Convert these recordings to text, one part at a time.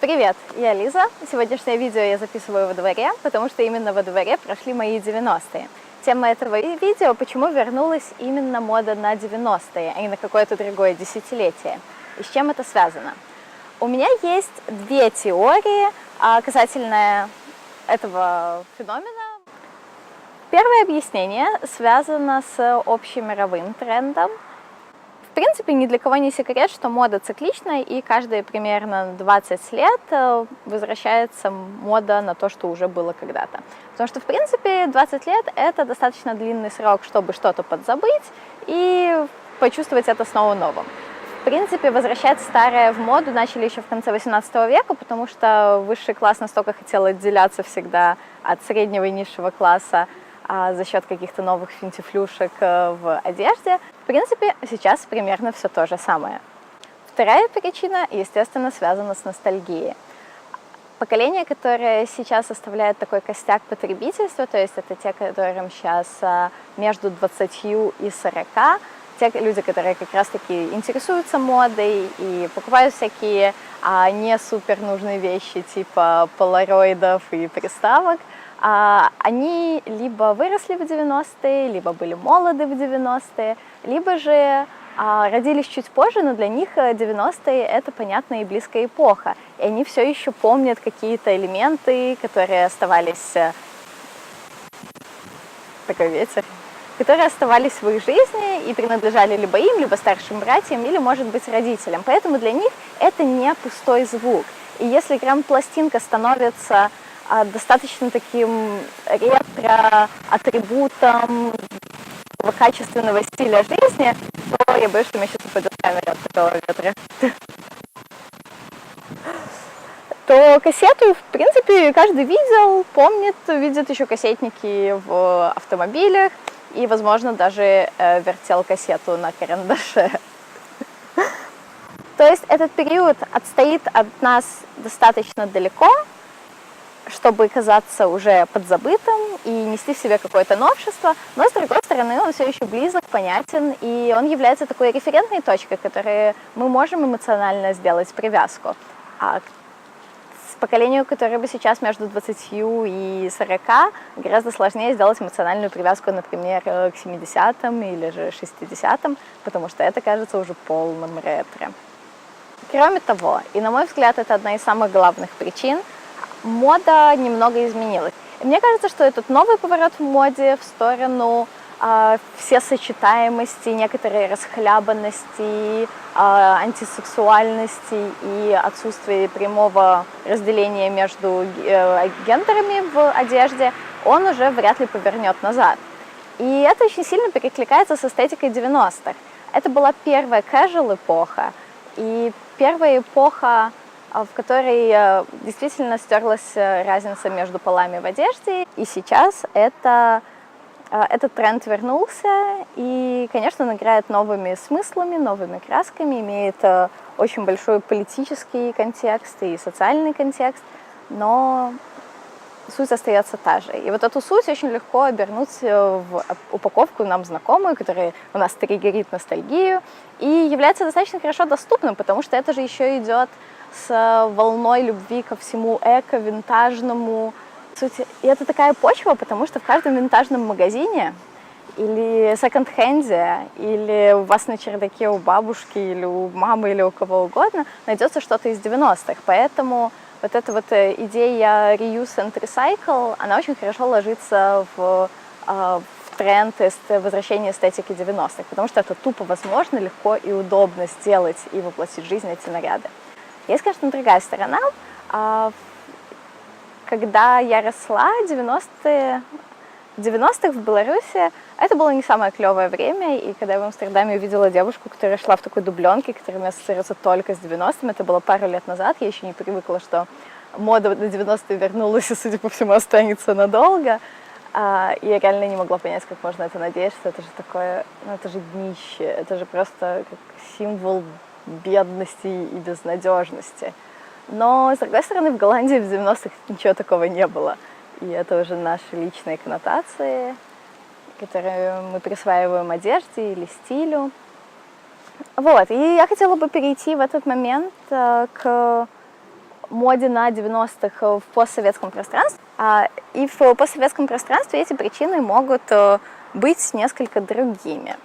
Привет, я Лиза. Сегодняшнее видео я записываю во дворе, потому что именно во дворе прошли мои 90-е. Тема этого видео – почему вернулась именно мода на 90-е, а не на какое-то другое десятилетие. И с чем это связано? У меня есть две теории касательно этого феномена. Первое объяснение связано с общемировым трендом. В принципе, ни для кого не секрет, что мода цикличная, и каждые примерно 20 лет возвращается мода на то, что уже было когда-то. Потому что, в принципе, 20 лет – это достаточно длинный срок, чтобы что-то подзабыть и почувствовать это снова новым. В принципе, возвращать старое в моду начали еще в конце 18 века, потому что высший класс настолько хотел отделяться всегда от среднего и низшего класса за счет каких-то новых финтифлюшек в одежде. В принципе, сейчас примерно все то же самое. Вторая причина, естественно, связана с ностальгией. Поколение, которое сейчас составляет такой костяк потребительства, то есть это те, которым сейчас между 20 и 40, те люди, которые как раз-таки интересуются модой и покупают всякие не супер нужные вещи типа полароидов и приставок, они либо выросли в 90-е, либо были молоды в 90-е, либо же родились чуть позже, но для них 90-е – это понятная и близкая эпоха. И они все еще помнят какие-то элементы, которые оставались… Такой ветер. Которые оставались в их жизни и принадлежали либо им, либо старшим братьям, или, может быть, родителям. Поэтому для них это не пустой звук. И если грамм-пластинка становится достаточно таким ретро-атрибутом качественного стиля жизни, то я боюсь, что мне сейчас упадет камера от такого ветра. То кассету, в принципе, каждый видел, помнит, видит еще кассетники в автомобилях и, возможно, даже вертел кассету на карандаше. То есть этот период отстоит от нас достаточно далеко, чтобы казаться уже подзабытым и нести в себе какое-то новшество, но, с другой стороны, он все еще близок, понятен, и он является такой референтной точкой, к которой мы можем эмоционально сделать привязку. А с поколению, которое бы сейчас между 20 и 40, гораздо сложнее сделать эмоциональную привязку, например, к 70-м или же 60-м, потому что это кажется уже полным ретро. Кроме того, и на мой взгляд, это одна из самых главных причин, мода немного изменилась. И мне кажется, что этот новый поворот в моде в сторону всесочетаемости, некоторой расхлябанности, антисексуальности и отсутствия прямого разделения между гендерами в одежде, он уже вряд ли повернет назад. И это очень сильно перекликается с эстетикой 90-х. Это была первая casual эпоха, и первая эпоха, в которой действительно стерлась разница между полами в одежде. И сейчас этот тренд вернулся, и, конечно, он играет новыми смыслами, новыми красками, имеет очень большой политический контекст и социальный контекст, но суть остается та же. И вот эту суть очень легко обернуть в упаковку нам знакомую, которая у нас триггерит ностальгию, и является достаточно хорошо доступным, потому что это же еще идет с волной любви ко всему эко, винтажному. И это такая почва, потому что в каждом винтажном магазине или секонд-хенде, или у вас на чердаке у бабушки, или у мамы, или у кого угодно, найдется что-то из 90-х. Поэтому вот эта вот идея reuse and recycle, она очень хорошо ложится в тренд возвращения эстетики 90-х, потому что это тупо возможно, легко и удобно сделать и воплотить в жизнь эти наряды. Есть, конечно, другая сторона. Когда я росла, 90-х в Беларуси, это было не самое клевое время, и когда я в Амстердаме увидела девушку, которая шла в такой дубленке, которая у меня ассоциируется только с 90-м, это было пару лет назад, я еще не привыкла, что мода на 90-е вернулась и, судя по всему, останется надолго, и я реально не могла понять, как можно это надеяться, это же такое, ну это же днище, это же просто как символ бедности и безнадежности. Но, с другой стороны, в Голландии в 90-х ничего такого не было. И это уже наши личные коннотации, которые мы присваиваем одежде или стилю. Вот, и я хотела бы перейти в этот момент к моде на 90-х в постсоветском пространстве. И в постсоветском пространстве эти причины могут быть несколько другими.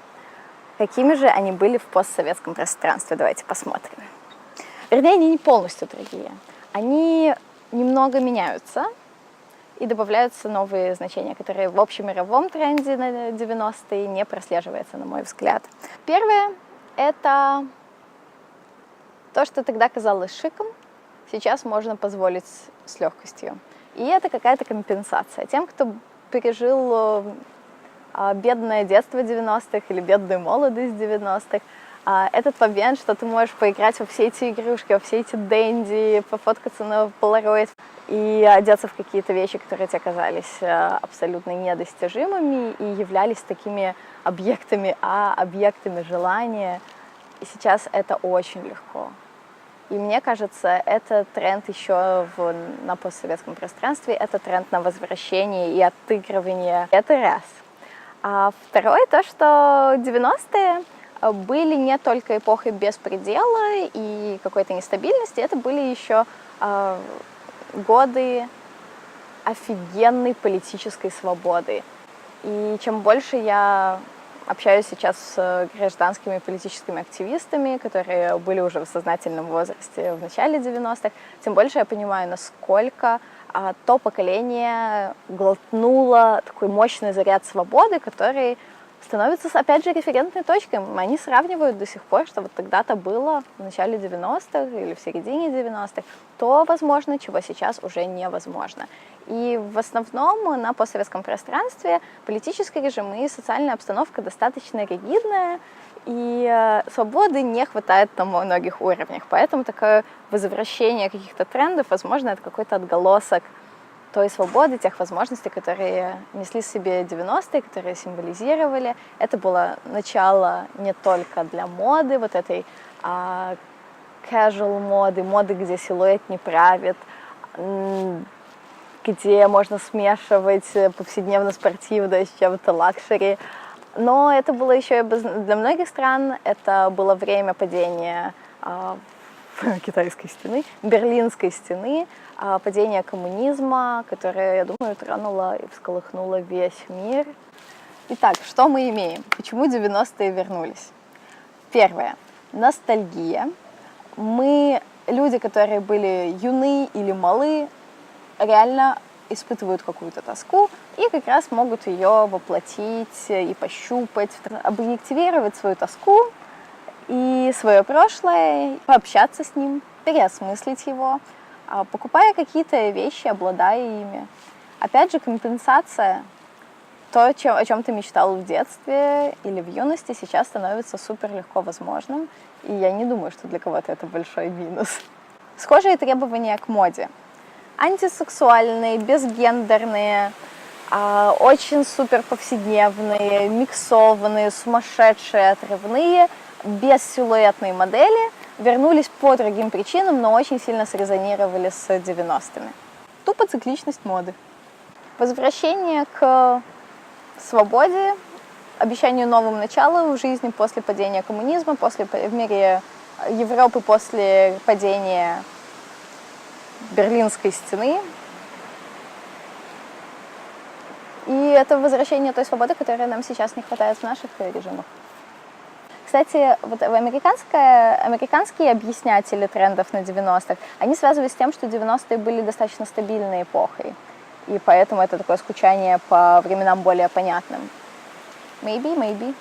Какими же они были в постсоветском пространстве? Давайте посмотрим. Вернее, они не полностью другие. Они немного меняются, и добавляются новые значения, которые в общемировом тренде на 90-е не прослеживается, на мой взгляд. Первое — это то, что тогда казалось шиком, сейчас можно позволить с легкостью. И это какая-то компенсация. Тем, кто пережил бедное детство 90-х или бедную молодость 90-х, этот момент, что ты можешь поиграть во все эти игрушки, во все эти дэнди, пофоткаться на полароид и одеться в какие-то вещи, которые тебе казались абсолютно недостижимыми и являлись такими объектами желания. И сейчас это очень легко. И мне кажется, это тренд еще на постсоветском пространстве, это тренд на возвращение и отыгрывание. Это раз. А второе, то, что 90-е были не только эпохой беспредела и какой-то нестабильности, это были еще годы офигенной политической свободы. И чем больше я общаюсь сейчас с гражданскими политическими активистами, которые были уже в сознательном возрасте в начале 90-х, тем больше я понимаю, насколько то поколение глотнуло такой мощный заряд свободы, который становится, опять же, референтной точкой. Они сравнивают до сих пор, что вот тогда-то было в начале 90-х или в середине 90-х, то возможно, чего сейчас уже невозможно. И в основном на постсоветском пространстве политические режимы и социальная обстановка достаточно ригидная, и свободы не хватает на многих уровнях. Поэтому такое возвращение каких-то трендов, возможно, это какой-то отголосок той свободы, тех возможностей, которые несли в себе 90-е, которые символизировали. Это было начало не только для моды, вот этой casual моды, где силуэт не правит, где можно смешивать повседневно-спортивное с чем-то лакшери. Но это было еще и для многих стран, это было время падения Китайской стены, Берлинской стены, падения коммунизма, которое, я думаю, тронуло и всколыхнуло весь мир. Итак, что мы имеем? Почему 90-е вернулись? Первое. Ностальгия. Мы, люди, которые были юны или малы, реально испытывают какую-то тоску и как раз могут ее воплотить и пощупать, объективировать свою тоску и свое прошлое, пообщаться с ним, переосмыслить его, покупая какие-то вещи, обладая ими. Опять же, компенсация. То, о чем ты мечтал в детстве или в юности, сейчас становится супер легко возможным, и я не думаю, что для кого-то это большой минус. Схожие требования к моде. Антисексуальные, безгендерные, очень супер повседневные, миксованные, сумасшедшие, отрывные, бессилуэтные модели вернулись по другим причинам, но очень сильно срезонировали с 90-ми. Тупо цикличность моды. Возвращение к свободе, обещанию новым начала в жизни после падения коммунизма, в мире Европы после падения Берлинской стены. И это возвращение той свободы, которой нам сейчас не хватает в наших режимах. Кстати, вот американские объяснятели трендов на 90-х, они связывают с тем, что 90-е были достаточно стабильной эпохой. И поэтому это такое скучание по временам более понятным. Maybe.